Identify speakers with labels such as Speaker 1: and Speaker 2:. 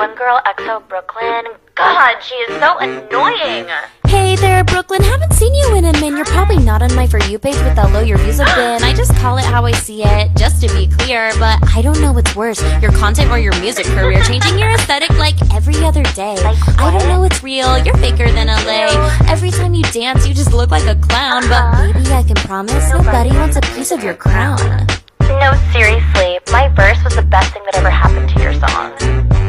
Speaker 1: one girl, EXO Brooklyn. God, she is so annoying.
Speaker 2: Hey there, Brooklyn. Haven't seen you in a min. You're probably not on my For You page with how low your views have been. I just call it how I see it, just to be clear. But I don't know what's worse, your content or your music career. Changing your aesthetic like every other day. I don't know what's real, you're faker than LA. Every time you dance, you just look like a clown. But maybe I can promise nobody wants a piece of your crown.
Speaker 1: No, seriously, my verse was the best thing that ever happened to your song.